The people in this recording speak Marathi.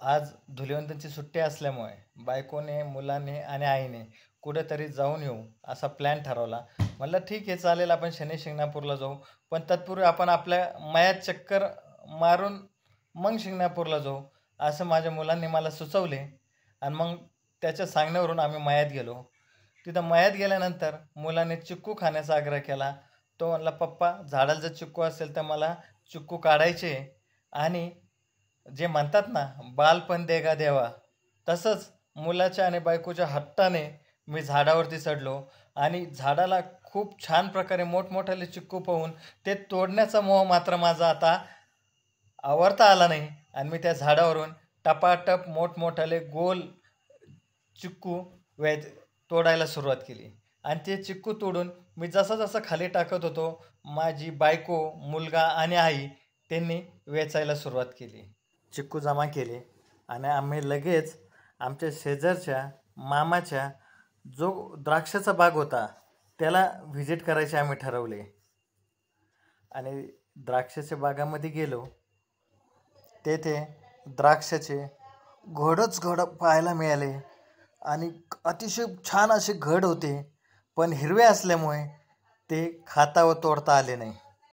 आज धुलिवंदनची सुट्टी असल्यामुळे बायकोने, मुलाने आणि आईने कुठेतरी जाऊन येऊ असा प्लॅन ठरवला. म्हटलं ठीक आहे चालेल, आपण शनी शिंगणापूरला जाऊ. पण तत्पूर्वी आपण आपल्या मयात चक्कर मारून मग शिंगणापूरला जाऊ असं माझ्या मुलांनी मला सुचवले. आणि मग त्याच्या सांगण्यावरून आम्ही मयात गेलो. तिथं मयात गेल्यानंतर मुलाने चिक्कू खाण्याचा आग्रह केला. तो म्हणला, पप्पा झाडाला जर चिक्कू असेल तर मला चिक्कू काढायचे. आणि जे म्हणतात ना, बालपण देगा देवा, तसंच मुलाच्या आणि बायकोच्या हट्टाने मी झाडावरती चढलो. आणि झाडाला खूप छान प्रकारे मोठमोठाले चिक्कू पाहून ते तोडण्याचा मोह मात्र माझा आता आवरता आला नाही. आणि मी त्या झाडावरून टपाटप मोठमोठाले गोल चिक्कू वे तोडायला सुरुवात केली. आणि ते चिक्कू तोडून मी जसा जसा खाली टाकत होतो, माझी बायको, मुलगा आणि आई त्यांनी वेचायला सुरुवात केली. चिक्कू जमा केले आणि आम्ही लगेच आमच्या शेजारच्या मामाच्या जो द्राक्षाचा बाग होता त्याला व्हिजिट करायचे आम्ही ठरवले. आणि द्राक्षाच्या बागामध्ये गेलो. तेथे द्राक्षाचे घडच घड पाहायला मिळाले. आणि अतिशय छान असे घड होते, पण हिरवे असल्यामुळे ते खाता व तोडता आले नाही.